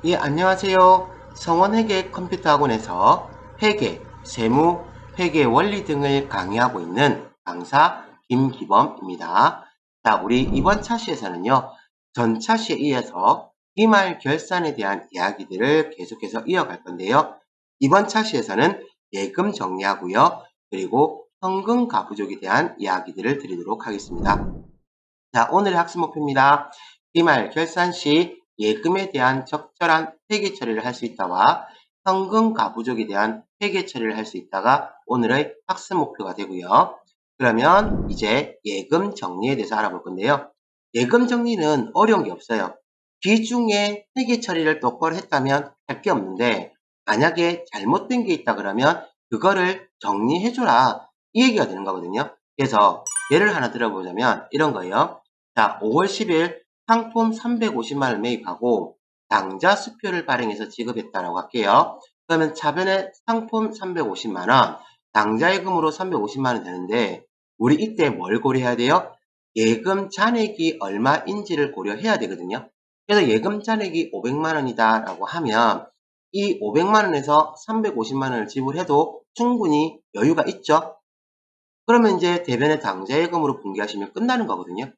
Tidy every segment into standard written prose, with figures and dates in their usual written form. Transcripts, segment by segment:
예, 안녕하세요. 성원회계 컴퓨터학원에서 회계, 세무, 회계 원리 등을 강의하고 있는 강사 김기범입니다. 자, 우리 이번 차시에서는요, 전 차시에 이어서 기말 결산에 대한 이야기들을 계속해서 이어갈 건데요. 이번 차시에서는 예금 정리하고요. 그리고 현금 가부족에 대한 이야기들을 드리도록 하겠습니다. 자, 오늘의 학습 목표입니다. 기말 결산 시 예금에 대한 적절한 회계 처리를 할 수 있다와 현금 가부족에 대한 회계 처리를 할 수 있다가 오늘의 학습 목표가 되고요. 그러면 이제 예금 정리에 대해서 알아볼 건데요. 예금 정리는 어려운 게 없어요. 기중에 회계 처리를 똑바로 했다면 할 게 없는데 만약에 잘못된 게 있다 그러면 그거를 정리해줘라 이 얘기가 되는 거거든요. 그래서 예를 하나 들어보자면 이런 거예요. 자, 5월 10일 상품 350만원 매입하고 당좌 수표를 발행해서 지급했다라고 할게요. 그러면 차변에 상품 350만원, 당좌예금으로 350만원 되는데 우리 이때 뭘 고려해야 돼요? 예금 잔액이 얼마인지를 고려해야 되거든요. 그래서 예금 잔액이 500만원이다 라고 하면 이 500만원에서 350만원을 지불해도 충분히 여유가 있죠. 그러면 이제 대변의 당좌예금으로 분기하시면 끝나는 거거든요.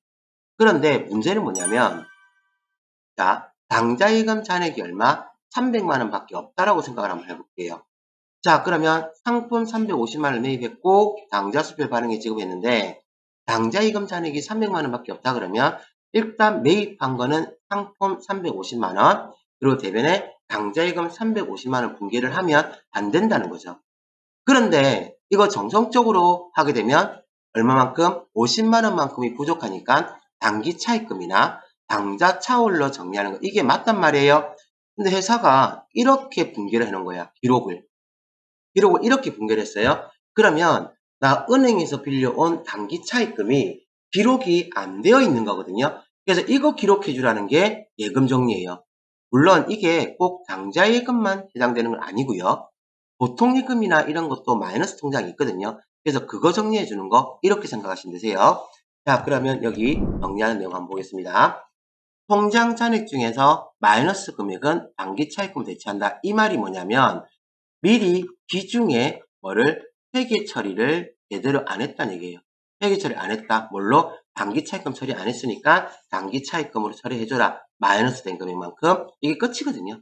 그런데 문제는 뭐냐면 자, 당좌예금 잔액이 얼마? 300만원 밖에 없다라고 생각을 한번 해볼게요. 자, 그러면 상품 350만원을 매입했고 당좌수표 발행에 지급했는데 당좌예금 잔액이 300만원 밖에 없다 그러면 일단 매입한 거는 상품 350만원 그리고 대변에 당좌예금 350만원 분기를 하면 안 된다는 거죠. 그런데 이거 정성적으로 하게 되면 얼마만큼? 50만원만큼이 부족하니까 단기 차입금이나 당좌 차올로 정리하는 거 이게 맞단 말이에요. 근데 회사가 이렇게 분기를 해놓은 거야. 기록을 이렇게 분기를 했어요. 그러면 나 은행에서 빌려온 단기 차입금이 기록이 안 되어 있는 거거든요. 그래서 이거 기록해 주라는 게 예금 정리예요. 물론 이게 꼭 당좌예금만 해당되는 건 아니고요. 보통 예금이나 이런 것도 마이너스 통장이 있거든요. 그래서 그거 정리해 주는 거 이렇게 생각하시면 되세요. 자, 그러면 여기 정리하는 내용 한번 보겠습니다. 통장 잔액 중에서 마이너스 금액은 단기 차입금을 대체한다. 이 말이 뭐냐면 미리 기중에 뭐를 회계 처리를 제대로 안 했다는 얘기예요. 회계 처리 안 했다. 뭘로? 단기 차입금 처리 안 했으니까 단기 차입금으로 처리해줘라. 마이너스 된 금액만큼. 이게 끝이거든요.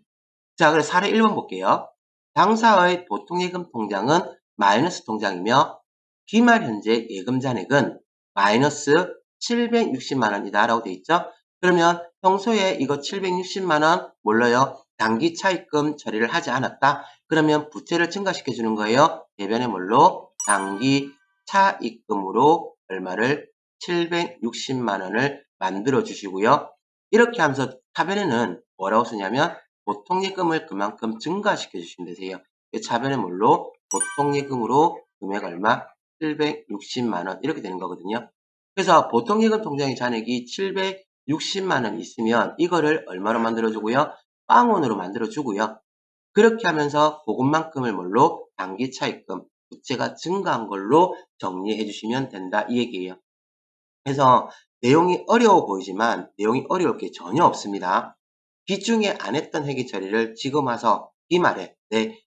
자, 그래서 사례 1번 볼게요. 당사의 보통예금 통장은 마이너스 통장이며 기말 현재 예금 잔액은 마이너스 760만원이다 라고 되어 있죠. 그러면 평소에 이거 760만원 몰라요? 단기 차입금 처리를 하지 않았다. 그러면 부채를 증가시켜 주는 거예요. 대변의 뭘로? 단기 차입금으로 얼마를? 760만원을 만들어 주시고요. 이렇게 하면서 하변에는 뭐라고 쓰냐면 보통예금을 그만큼 증가시켜 주시면 되세요. 차변의 뭘로? 보통예금으로 금액 얼마? 760만원 이렇게 되는 거거든요. 그래서 보통예금 통장의 잔액이 760만원 있으면 이거를 얼마로 만들어주고요? 빵원으로 만들어주고요. 그렇게 하면서 그것만큼을 뭘로? 단기 차입금, 부채가 증가한 걸로 정리해 주시면 된다 이 얘기예요. 그래서 내용이 어려워 보이지만 내용이 어려울 게 전혀 없습니다. 기중에 안 했던 회계 처리를 지금 와서 기말에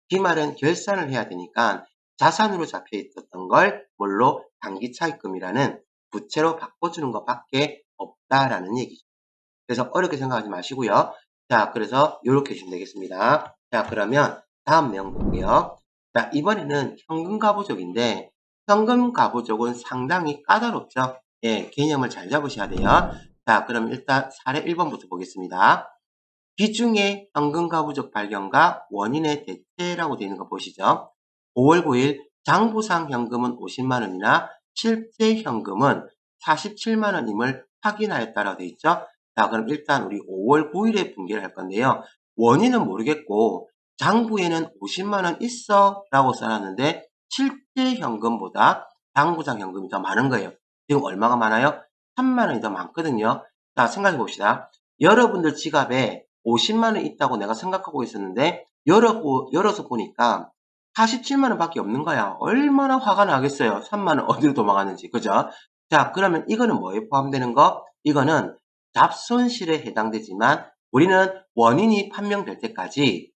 기말은 결산을 해야 되니까 자산으로 잡혀 있었던 걸 뭘로? 단기 차입금이라는 부채로 바꿔주는 것밖에 없다라는 얘기죠. 그래서 어렵게 생각하지 마시고요. 자, 그래서 이렇게 해주시면 되겠습니다. 자, 그러면 다음 내용 볼게요. 자, 이번에는 현금 가부족인데 현금 가부족은 상당히 까다롭죠. 예, 개념을 잘 잡으셔야 돼요. 자, 그럼 일단 사례 1번부터 보겠습니다. 기중에 현금 가부족 발견과 원인의 대체라고 되어 있는 거 보시죠. 5월 9일 장부상 현금은 50만원이나 실제 현금은 47만원임을 확인하였다라고 되어 있죠. 자, 그럼 일단 우리 5월 9일에 분기를 할 건데요. 원인은 모르겠고 장부에는 50만원 있어 라고 써놨는데 실제 현금보다 장부상 현금이 더 많은 거예요. 지금 얼마가 많아요? 3만원이 더 많거든요. 자, 생각해 봅시다. 여러분들 지갑에 50만원 있다고 내가 생각하고 있었는데 열어서 보니까 47만원 밖에 없는 거야. 얼마나 화가 나겠어요. 3만원 어디로 도망갔는지. 그죠? 자, 그러면 이거는 뭐에 포함되는 거? 이거는 잡손실에 해당되지만 우리는 원인이 판명될 때까지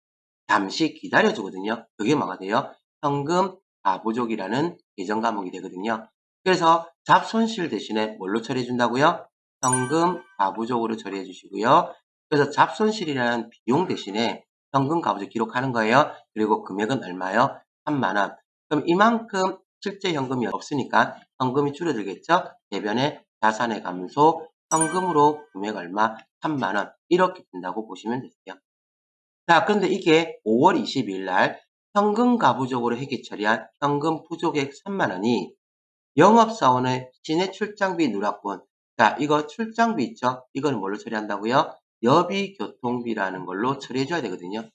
잠시 기다려주거든요. 그게 뭐가 돼요? 현금 가부족이라는 예정 과목이 되거든요. 그래서 잡손실 대신에 뭘로 처리해 준다고요? 현금 가부족으로 처리해 주시고요. 그래서 잡손실이라는 비용 대신에 현금 가부족 기록하는 거예요. 그리고 금액은 얼마요? 3만 원. 그럼 이만큼 실제 현금이 없으니까 현금이 줄어들겠죠? 대변에 자산의 감소, 현금으로 금액 얼마? 3만 원. 이렇게 된다고 보시면 되세요. 자, 그런데 이게 5월 22일 날 현금 가부족으로 회계 처리한 현금 부족액 3만 원이 영업사원의 시내 출장비 누락분. 자, 이거 출장비 있죠? 이거는 뭘로 처리한다고요? 여비 교통비라는 걸로 처리해줘야 되거든요.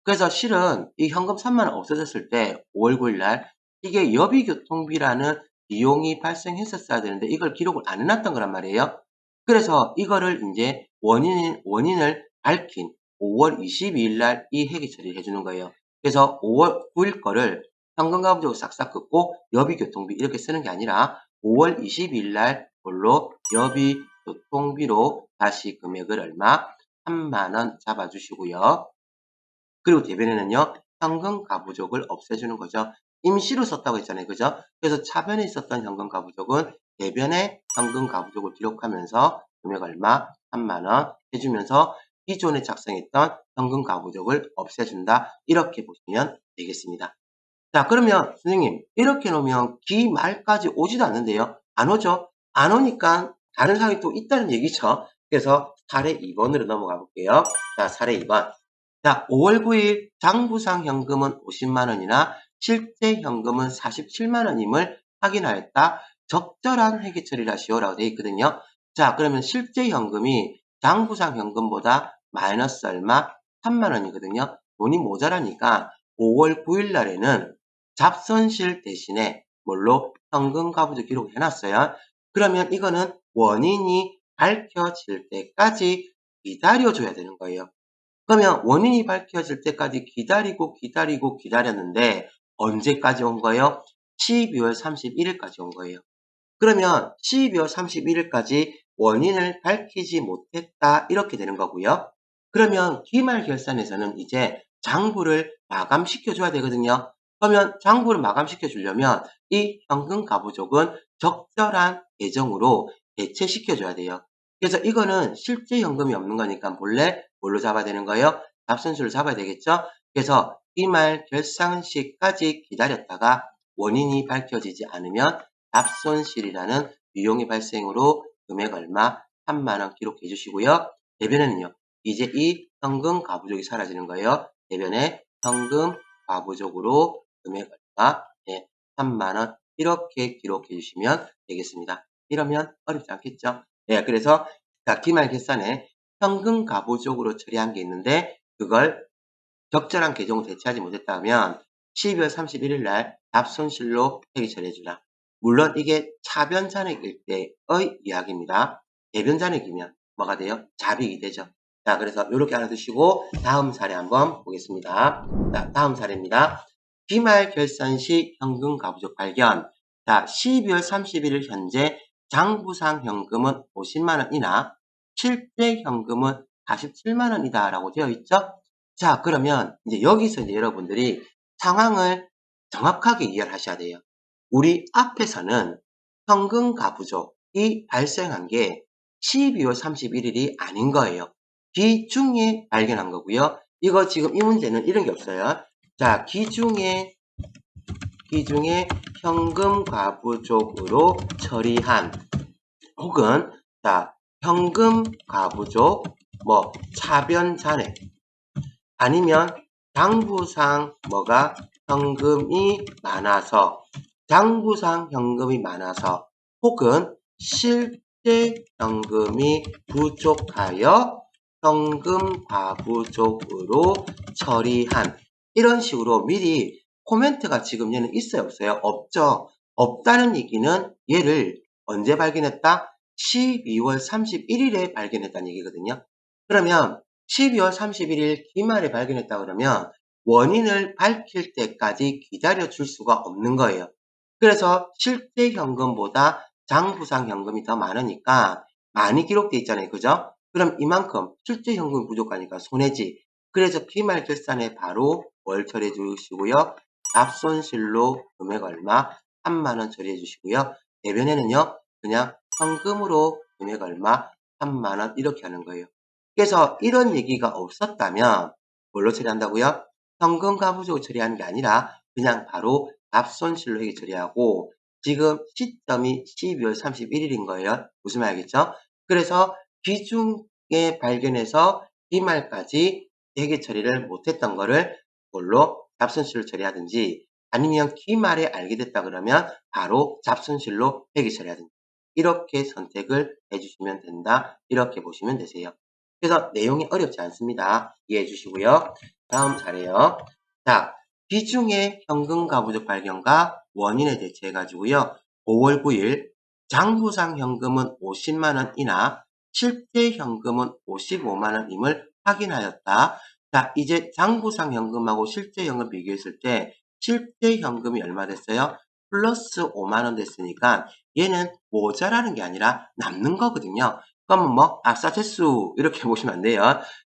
그래서 실은 이 현금 3만 원 없어졌을 때 5월 9일 날 이게 여비 교통비라는 비용이 발생했었어야 되는데 이걸 기록을 안 해놨던 거란 말이에요. 그래서 이거를 이제 원인을 밝힌 5월 22일 날 이 회계 처리를 해주는 거예요. 그래서 5월 9일 거를 현금가부족으로 싹싹 긋고 여비교통비 이렇게 쓰는 게 아니라 5월 22일 날 뭘로 여비교통비로 다시 금액을 얼마? 3만 원 잡아주시고요. 그리고 대변에는요. 현금가부족을 없애주는 거죠. 임시로 썼다고 했잖아요. 그죠? 그래서 차변에 있었던 현금가부족은 대변에 현금가부족을 기록하면서 금액 얼마? 3만 원 해주면서 기존에 작성했던 현금가부족을 없애준다. 이렇게 보시면 되겠습니다. 자, 그러면 선생님 이렇게 놓으면 기 말까지 오지도 않는데요. 안 오죠? 안 오니까 다른 사항이 또 있다는 얘기죠. 그래서 사례 2번으로 넘어가 볼게요. 자, 사례 2번. 자, 5월 9일 장부상 현금은 50만 원이나 실제 현금은 47만 원임을 확인하였다. 적절한 회계 처리를 하시오라고 되어 있거든요. 자, 그러면 실제 현금이 장부상 현금보다 마이너스 얼마? 3만 원이거든요. 돈이 모자라니까 5월 9일 날에는 잡손실 대신에 뭘로? 현금 가부족 기록을 해놨어요. 그러면 이거는 원인이 밝혀질 때까지 기다려줘야 되는 거예요. 그러면 원인이 밝혀질 때까지 기다렸는데 언제까지 온 거예요? 12월 31일까지 온 거예요. 그러면 12월 31일까지 원인을 밝히지 못했다 이렇게 되는 거고요. 그러면 기말 결산에서는 이제 장부를 마감시켜 줘야 되거든요. 그러면 장부를 마감시켜 주려면 이 현금 가부족은 적절한 계정으로 대체시켜 줘야 돼요. 그래서 이거는 실제 현금이 없는 거니까 본래 뭘로 잡아야 되는 거예요? 잡손실로 잡아야 되겠죠? 그래서 기말 결산 시까지 기다렸다가 원인이 밝혀지지 않으면 잡손실이라는 비용의 발생으로 금액 얼마? 3만 원 기록해 주시고요. 대변에는요. 이제 이 현금 가부족이 사라지는 거예요. 대변에 현금 가부족으로 금액 얼마? 네, 3만 원 이렇게 기록해 주시면 되겠습니다. 이러면 어렵지 않겠죠? 네, 그래서 기말 결산에 현금 가부족으로 처리한 게 있는데 그걸 적절한 계정으로 대체하지 못했다면 12월 31일 날 잡손실로 회계 처리해주라. 물론 이게 차변 잔액일 때의 이야기입니다. 대변 잔액이면 뭐가 돼요? 잡익이 되죠. 자, 그래서 이렇게 알아두시고 다음 사례 한번 보겠습니다. 자, 다음 사례입니다. 기말 결산 시 현금 가부족 발견. 자, 12월 31일 현재 장부상 현금은 50만 원이나 실제 현금은 47만 원이다 라고 되어 있죠? 자, 그러면 이제 여기서 이제 여러분들이 상황을 정확하게 이해를 하셔야 돼요. 우리 앞에서는 현금 가부족이 발생한 게 12월 31일이 아닌 거예요. 기중에 발견한 거고요. 이거 지금 이 문제는 이런 게 없어요. 자, 기중에 현금 가부족으로 처리한 혹은 자, 현금 가부족 뭐 차변 잔액 아니면 장부상 뭐가 현금이 많아서 장부상 현금이 많아서 혹은 실제 현금이 부족하여 현금 과부족으로 처리한 이런 식으로 미리 코멘트가 지금 얘는 있어요 없어요? 없죠. 없다는 얘기는 얘를 언제 발견했다? 12월 31일에 발견했다는 얘기거든요. 그러면 12월 31일 기말에 발견했다 그러면 원인을 밝힐 때까지 기다려줄 수가 없는 거예요. 그래서 실제 현금보다 장부상 현금이 더 많으니까 많이 기록돼 있잖아요. 그죠? 그럼 이만큼 실제 현금이 부족하니까 손해지. 그래서 기말 결산에 바로 뭘 처리해 주시고요. 납손실로 금액 얼마 3만 원 처리해 주시고요. 대변에는요. 그냥 현금으로 금액 얼마 3만 원 이렇게 하는 거예요. 그래서 이런 얘기가 없었다면 뭘로 처리한다고요? 현금 가부적으로 처리하는 게 아니라 그냥 바로 납손실로 회계 처리하고 지금 시점이 12월 31일인 거예요. 무슨 말이겠죠? 그래서 기중에 발견해서 기말까지 회계 처리를 못했던 거를 그걸로 잡손실로 처리하든지 아니면 기말에 알게 됐다 그러면 바로 잡손실로 회계 처리하든지 이렇게 선택을 해주시면 된다. 이렇게 보시면 되세요. 그래서 내용이 어렵지 않습니다. 이해해 주시고요. 다음 차례요. 자, 비중의 현금 가부적 발견과 원인에 대체해 가지고요. 5월 9일 장부상 현금은 50만 원 이나 실제 현금은 55만 원임을 확인하였다. 자, 이제 장부상 현금하고 실제 현금 비교했을 때 실제 현금이 얼마 됐어요? 플러스 5만 원 됐으니까 얘는 모자라는 게 아니라 남는 거거든요. 그러면 뭐 아싸 됐수 이렇게 보시면 안 돼요.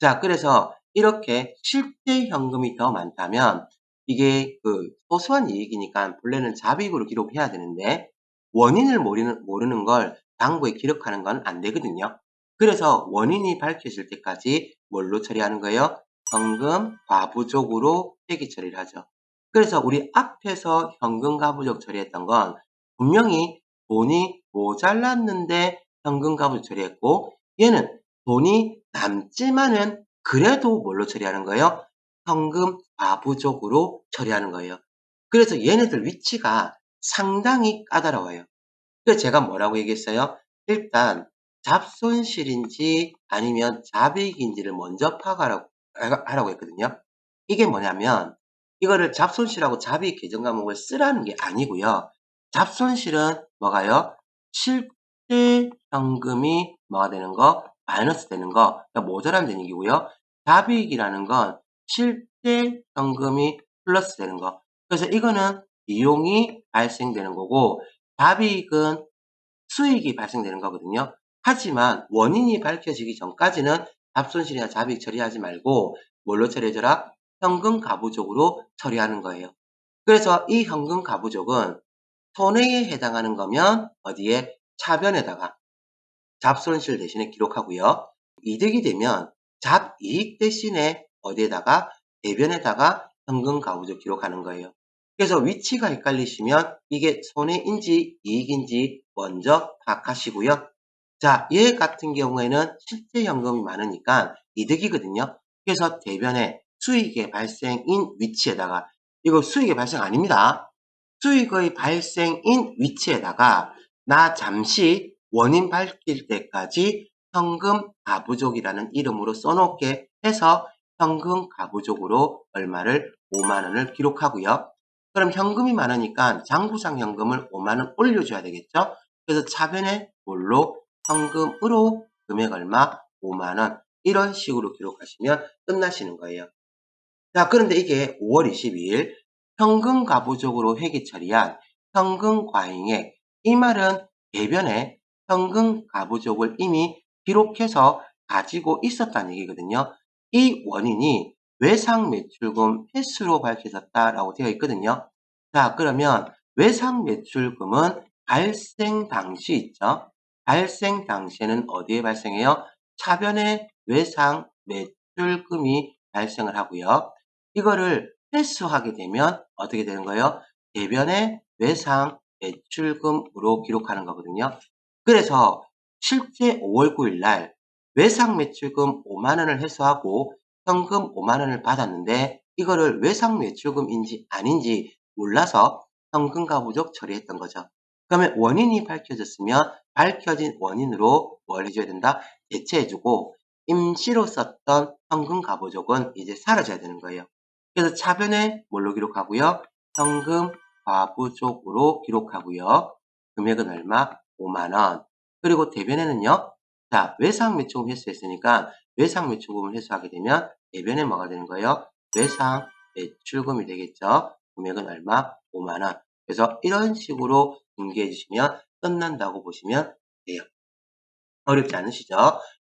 자, 그래서 이렇게 실제 현금이 더 많다면 이게 그 소소한 이익이니까 본래는 잡이익으로 기록해야 되는데 원인을 모르는 걸 장부에 기록하는 건 안 되거든요. 그래서 원인이 밝혀질 때까지 뭘로 처리하는 거예요? 현금 과부족으로 회계 처리를 하죠. 그래서 우리 앞에서 현금 과부족 처리했던 건 분명히 돈이 모자랐는데 현금 과부족 처리했고 얘는 돈이 남지만은 그래도 뭘로 처리하는 거예요? 현금 과부족으로 처리하는 거예요. 그래서 얘네들 위치가 상당히 까다로워요. 그래서 제가 뭐라고 얘기했어요? 일단 잡손실인지 아니면 잡이익인지를 먼저 파악하라고 했거든요. 이게 뭐냐면 이거를 잡손실하고 잡이익 계정 과목을 쓰라는 게 아니고요. 잡손실은 뭐가요? 실제 현금이 뭐가 되는 거? 마이너스 되는 거, 그러니까 모자란다는 얘기고요. 잡이익이라는 건 실제 현금이 플러스 되는 거. 그래서 이거는 비용이 발생되는 거고 잡이익은 수익이 발생되는 거거든요. 하지만 원인이 밝혀지기 전까지는 잡손실이나 잡이익 처리하지 말고 뭘로 처리해줘라? 현금 가부족으로 처리하는 거예요. 그래서 이 현금 가부족은 손해에 해당하는 거면 어디에? 차변에다가 잡손실 대신에 기록하고요. 이득이 되면 잡이익 대신에 어디에다가? 대변에다가 현금 가부족 기록하는 거예요. 그래서 위치가 헷갈리시면 이게 손해인지 이익인지 먼저 파악하시고요. 자, 얘 같은 경우에는 실제 현금이 많으니까 이득이거든요. 그래서 대변에 수익의 발생인 위치에다가 이거 수익의 발생 아닙니다. 수익의 발생인 위치에다가 나 잠시 원인 밝힐 때까지 현금 가부족이라는 이름으로 써놓게 해서 현금 가부족으로 얼마를 5만 원을 기록하고요. 그럼 현금이 많으니까 장부상 현금을 5만 원 올려줘야 되겠죠? 그래서 차변에 뭘로? 현금으로 금액 얼마? 5만 원 이런 식으로 기록하시면 끝나시는 거예요. 자, 그런데 이게 5월 22일 현금 가부족으로 회계 처리한 현금 과잉액 이 말은 대변에 현금 가부족을 이미 기록해서 가지고 있었다는 얘기거든요. 이 원인이 외상 매출금 횟수로 밝혀졌다라고 되어 있거든요. 자, 그러면 외상 매출금은 발생 당시 있죠. 발생 당시에는 어디에 발생해요? 차변에 외상 매출금이 발생을 하고요. 이거를 회수하게 되면 어떻게 되는 거예요? 대변의 외상 매출금으로 기록하는 거거든요. 그래서 실제 5월 9일 날 외상 매출금 5만 원을 회수하고 현금 5만 원을 받았는데 이거를 외상 매출금인지 아닌지 몰라서 현금과 부족 처리했던 거죠. 그러면 원인이 밝혀졌으면 밝혀진 원인으로 뭘 해줘야 된다? 대체해주고 임시로 썼던 현금 가부족은 이제 사라져야 되는 거예요. 그래서 차변에 뭘로 기록하고요? 현금 과부족으로 기록하고요. 금액은 얼마? 5만 원. 그리고 대변에는요. 자, 외상 매출금 회수했으니까 외상 매출금을 회수하게 되면 대변에 뭐가 되는 거예요? 외상 매출금이 되겠죠. 금액은 얼마? 5만 원. 그래서 이런 식으로 공개해 주시면 끝난다고 보시면 돼요. 어렵지 않으시죠?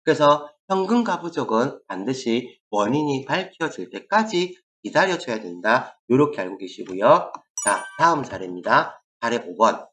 그래서 현금 가부족은 반드시 원인이 밝혀질 때까지 기다려줘야 된다. 이렇게 알고 계시고요. 자, 다음 사례입니다. 사례 5번.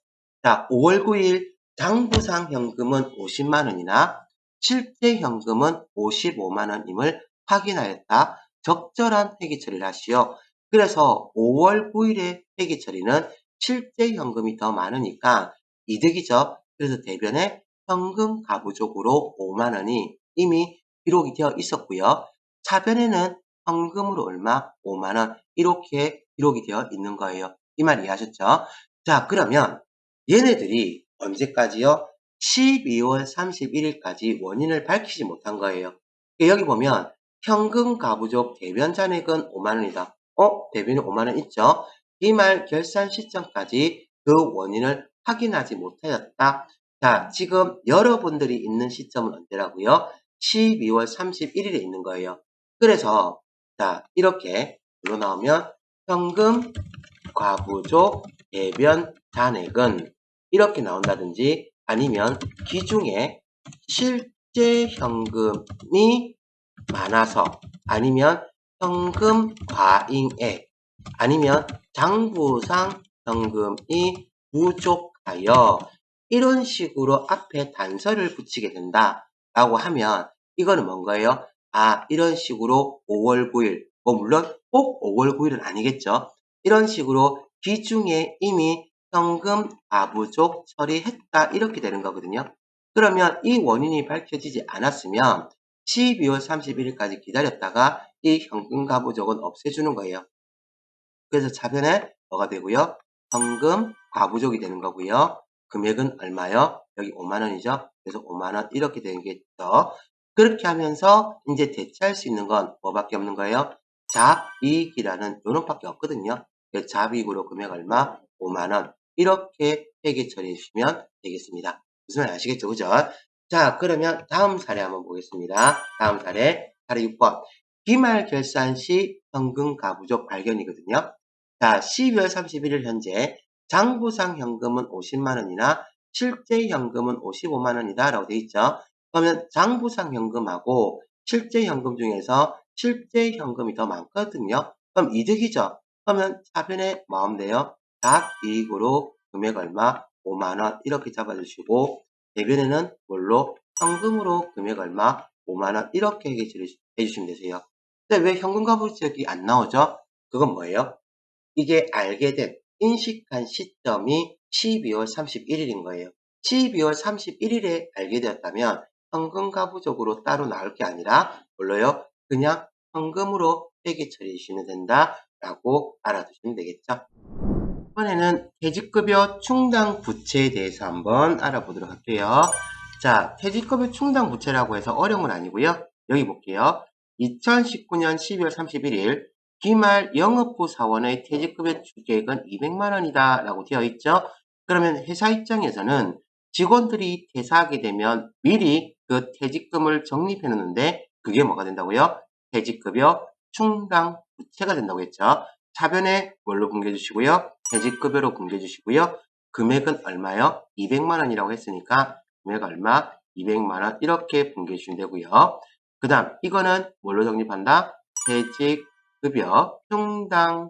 자, 5월 9일 장부상 현금은 50만 원이나 실제 현금은 55만 원임을 확인하였다. 적절한 회계 처리를 하시오. 그래서 5월 9일의 회계 처리는 실제 현금이 더 많으니까 이득이죠. 그래서 대변에 현금 가부족으로 5만 원이 이미 기록이 되어 있었고요. 차변에는 현금으로 얼마? 5만 원 이렇게 기록이 되어 있는 거예요. 이 말 이해하셨죠? 자, 그러면 얘네들이 언제까지요? 12월 31일까지 원인을 밝히지 못한 거예요. 여기 보면 현금 가부족 대변 잔액은 5만 원이다. 대변이 5만 원 있죠? 이 말 결산 시점까지 그 원인을 확인하지 못하였다. 자, 지금 여러분들이 있는 시점은 언제라고요? 12월 31일에 있는 거예요. 그래서 자, 이렇게 불러 나오면 현금 과부족 대변 잔액은 이렇게 나온다든지 아니면 기중에 실제 현금이 많아서 아니면 현금 과잉액 아니면 장부상 현금이 부족하여 이런 식으로 앞에 단서를 붙이게 된다 라고 하면 이거는 뭔가요? 아, 이런 식으로 5월 9일 물론 꼭 5월 9일은 아니겠죠. 이런 식으로 기중에 이미 현금 과부족 처리했다 이렇게 되는 거거든요. 그러면 이 원인이 밝혀지지 않았으면 12월 31일까지 기다렸다가 이 현금 과부족은 없애주는 거예요. 그래서 차변에 뭐가 되고요? 현금 과부족이 되는 거고요. 금액은 얼마요? 여기 5만 원이죠. 그래서 5만 원 이렇게 되겠죠. 그렇게 하면서 이제 대체할 수 있는 건 뭐밖에 없는 거예요? 잡이익이라는 요놈밖에 없거든요. 그래서 잡이익으로 금액 얼마? 5만 원 이렇게 회계 처리해 주시면 되겠습니다. 무슨 말 아시겠죠? 그죠? 자, 그러면 다음 사례 한번 보겠습니다. 다음 사례 6번. 기말 결산 시 현금 가부족 발견이거든요. 자, 12월 31일 현재 장부상 현금은 50만 원이나 실제 현금은 55만 원이다 라고 되어 있죠. 그러면 장부상 현금하고 실제 현금 중에서 실제 현금이 더 많거든요. 그럼 이득이죠. 그러면 차변에 뭐 하면 돼요? 답이익으로 금액 얼마? 5만 원 이렇게 잡아주시고 대변에는 뭘로? 현금으로 금액 얼마? 5만 원 이렇게 해주시면 되세요. 근데 왜 현금 가부족이 안 나오죠? 그건 뭐예요? 이게 알게 된, 인식한 시점이 12월 31일인 거예요. 12월 31일에 알게 되었다면 현금 가부족으로 따로 나올 게 아니라 뭘로요? 그냥 현금으로 회계 처리해 주시면 된다라고 알아두시면 되겠죠. 이번에는 퇴직급여 충당 부채에 대해서 한번 알아보도록 할게요. 자, 퇴직급여 충당 부채라고 해서 어려운 건 아니고요. 여기 볼게요. 2019년 12월 31일 기말 영업부 사원의 퇴직급여 주계액은 200만 원이다 라고 되어 있죠. 그러면 회사 입장에서는 직원들이 퇴사하게 되면 미리 그 퇴직금을 적립해 놓는데 그게 뭐가 된다고요? 퇴직급여 충당 부채가 된다고 했죠. 차변에 뭘로 분개해 주시고요. 퇴직급여로 분개해 주시고요. 금액은 얼마요? 200만 원이라고 했으니까 금액 얼마? 200만 원 이렇게 분개해 주시면 되고요. 그 다음 이거는 뭘로 적립한다? 퇴직급여 충당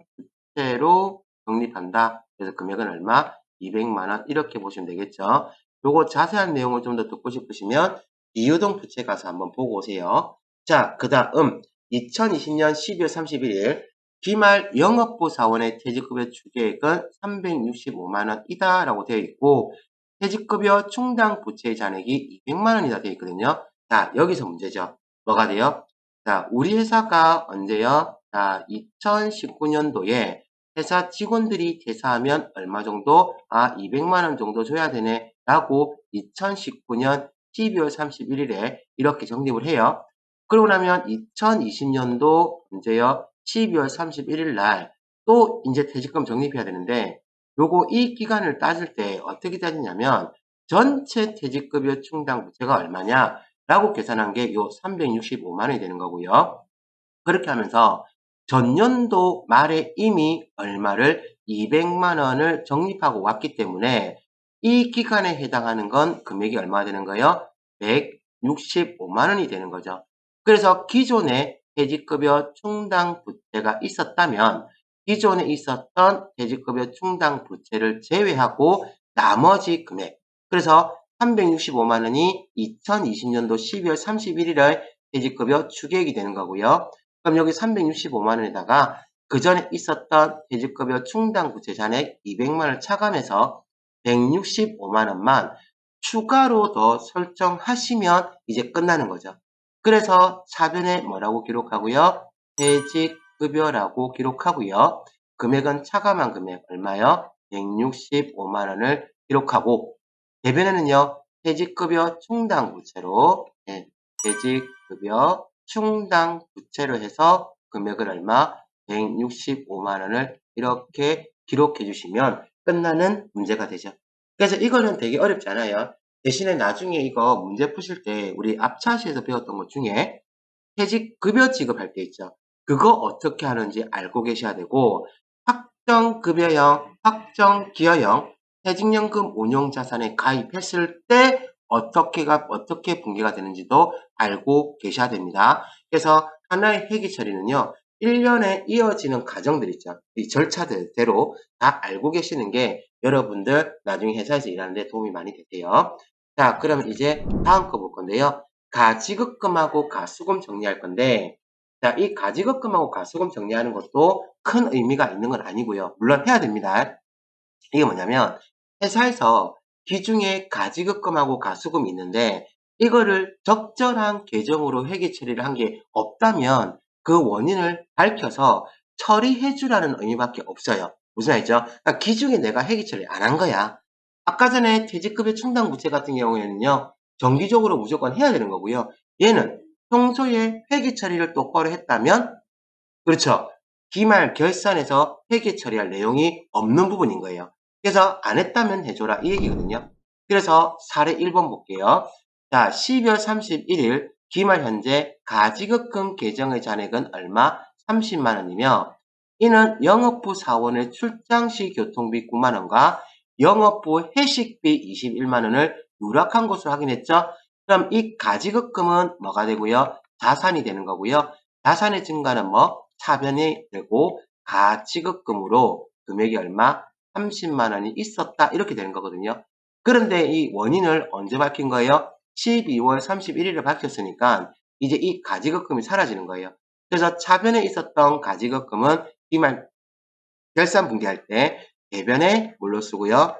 부채로 적립한다. 그래서 금액은 얼마? 200만 원 이렇게 보시면 되겠죠. 요거 자세한 내용을 좀 더 듣고 싶으시면 이유동 부채 가서 한번 보고 오세요. 자, 그 다음 2020년 12월 31일 기말 영업부 사원의 퇴직급여 추계액은 365만 원이다 라고 되어 있고 퇴직급여 충당 부채 잔액이 200만 원이다 되어 있거든요. 자, 여기서 문제죠. 뭐가 돼요? 자, 우리 회사가 언제요? 자, 2019년도에 회사 직원들이 퇴사하면 얼마 정도? 200만 원 정도 줘야 되네 라고 2019년 12월 31일에 이렇게 적립을 해요. 그러고 나면 2020년도 언제요? 12월 31일 날 또 이제 퇴직금 적립해야 되는데 요거 이 기간을 따질 때 어떻게 따지냐면 전체 퇴직급여 충당 부채가 얼마냐 라고 계산한 게 요 365만 원이 되는 거고요. 그렇게 하면서 전년도 말에 이미 얼마를 200만 원을 적립하고 왔기 때문에 이 기간에 해당하는 건 금액이 얼마 되는 거예요? 165만 원이 되는 거죠. 그래서 기존에 퇴직급여 충당 부채가 있었다면 기존에 있었던 퇴직급여 충당 부채를 제외하고 나머지 금액, 그래서 365만 원이 2020년도 12월 31일에 퇴직급여 추계액이 되는 거고요. 그럼 여기 365만 원에다가 그 전에 있었던 퇴직급여 충당 부채 잔액 200만 원을 차감해서 165만 원만 추가로 더 설정하시면 이제 끝나는 거죠. 그래서 사변에 뭐라고 기록하고요? 퇴직급여라고 기록하고요. 금액은 차감한 금액 얼마요? 165만 원을 기록하고 대변에는요. 퇴직급여 충당 부채로 퇴직급여 충당 부채로 해서 금액을 얼마? 165만 원을 이렇게 기록해 주시면 끝나는 문제가 되죠. 그래서 이거는 되게 어렵지 않아요. 대신에 나중에 이거 문제 푸실 때 우리 앞차시에서 배웠던 것 중에 퇴직급여 지급할 때 있죠. 그거 어떻게 하는지 알고 계셔야 되고 확정급여형, 확정기여형 퇴직연금 운용자산에 가입했을 때 어떻게 분기가 되는지도 알고 계셔야 됩니다. 그래서 하나의 회계 처리는요. 1년에 이어지는 과정들 있죠. 이 절차들대로 다 알고 계시는 게 여러분들 나중에 회사에서 일하는데 도움이 많이 되세요. 자, 그러면 이제 다음 거 볼 건데요. 가지급금하고 가수금 정리할 건데, 자, 이 가지급금하고 가수금 정리하는 것도 큰 의미가 있는 건 아니고요. 물론 해야 됩니다. 이게 뭐냐면 회사에서 기중에 가지급금하고 가수금이 있는데 이거를 적절한 계정으로 회계 처리를 한 게 없다면 그 원인을 밝혀서 처리해 주라는 의미밖에 없어요. 무슨 말이죠? 그러니까 기중에 내가 회계 처리 안 한 거야. 아까 전에 퇴직급여 충당 부채 같은 경우에는요. 정기적으로 무조건 해야 되는 거고요. 얘는 평소에 회계 처리를 똑바로 했다면 그렇죠. 기말 결산에서 회계 처리할 내용이 없는 부분인 거예요. 그래서 안 했다면 해줘라 이 얘기거든요. 그래서 사례 1번 볼게요. 자, 12월 31일 기말 현재 가지급금 계정의 잔액은 얼마? 30만 원이며 이는 영업부 사원의 출장 시 교통비 9만 원과 영업부 회식비 21만 원을 누락한 것으로 확인했죠. 그럼 이 가지급금은 뭐가 되고요? 자산이 되는 거고요. 자산의 증가는 뭐? 차변이 되고 가지급금으로 금액이 얼마? 30만 원이 있었다 이렇게 되는 거거든요. 그런데 이 원인을 언제 밝힌 거예요? 12월 31일에 밝혔으니까 이제 이 가지급금이 사라지는 거예요. 그래서 차변에 있었던 가지급금은 기말 결산 분기할 때 대변에 뭘로 쓰고요?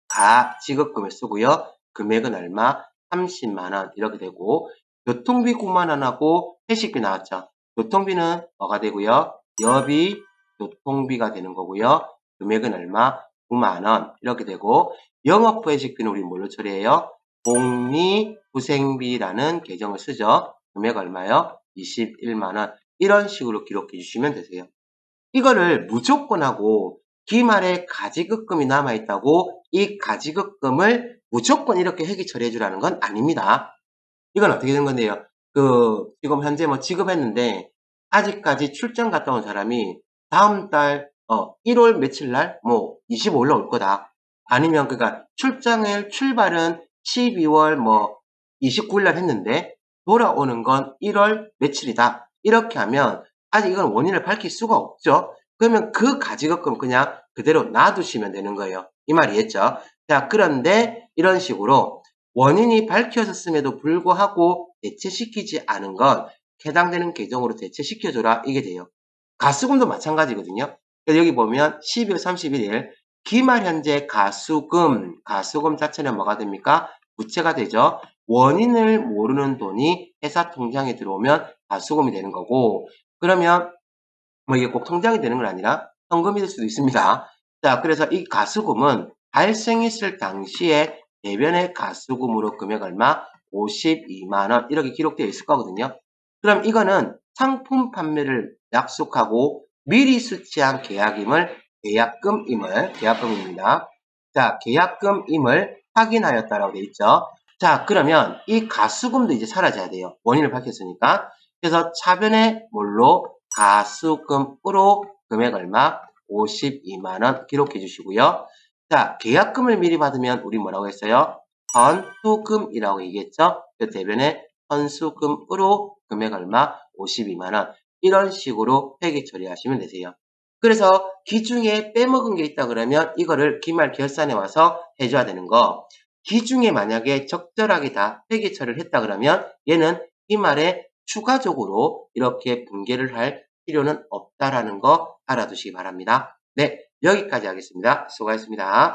가지급금을 쓰고요. 금액은 얼마? 30만 원 이렇게 되고 교통비 9만 원하고 회식비 나왔죠. 교통비는 뭐가 되고요? 여비 교통비가 되는 거고요. 금액은 얼마? 9만 원 이렇게 되고 영업부 회식비는 우리 뭘로 처리해요? 복리후생비라는 계정을 쓰죠. 금액 얼마요? 21만 원 이런 식으로 기록해 주시면 되세요. 이거를 무조건 하고 기말에 가지급금이 남아있다고 이 가지급금을 무조건 이렇게 회계 처리해 주라는 건 아닙니다. 이건 어떻게 된 건데요? 지금 현재 뭐 지급했는데 아직까지 출장 갔다 온 사람이 다음 달 1월 며칠 날 뭐 25일 날 올 거다. 아니면 그러니까 출장을 출발은 12월 뭐 29일 날 했는데 돌아오는 건 1월 며칠이다. 이렇게 하면 아직 이건 원인을 밝힐 수가 없죠. 그러면 그 가지급금 그냥 그대로 놔두시면 되는 거예요. 이 말이 했죠. 자, 그런데 이런 식으로 원인이 밝혀졌음에도 불구하고 대체시키지 않은 건 해당되는 계정으로 대체시켜줘라 이게 돼요. 가수금도 마찬가지거든요. 그래서 여기 보면 12월 31일 기말 현재 가수금 자체는 뭐가 됩니까? 부채가 되죠. 원인을 모르는 돈이 회사 통장에 들어오면 가수금이 되는 거고 그러면 뭐 이게 꼭 통장이 되는 건 아니라 현금이 될 수도 있습니다. 자, 그래서 이 가수금은 발생했을 당시에 대변의 가수금으로 금액 얼마? 52만 원 이렇게 기록되어 있을 거거든요. 그럼 이거는 상품 판매를 약속하고 미리 수취한 계약금입니다. 자, 계약금임을 확인하였다라고 되어 있죠. 자, 그러면 이 가수금도 이제 사라져야 돼요. 원인을 밝혔으니까. 그래서 차변에 뭘로? 가수금으로 금액 얼마? 52만 원 기록해 주시고요. 자, 계약금을 미리 받으면 우리 뭐라고 했어요? 헌수금이라고 얘기했죠. 그 대변에 헌수금으로 금액 얼마? 52만원. 이런 식으로 회계 처리하시면 되세요. 그래서 기중에 빼먹은 게 있다 그러면 이거를 기말 결산에 와서 해줘야 되는 거. 기중에 만약에 적절하게 다 회계 처리를 했다 그러면 얘는 기말에 추가적으로 이렇게 분개를 할 필요는 없다라는 거 알아두시기 바랍니다. 네, 여기까지 하겠습니다. 수고하셨습니다.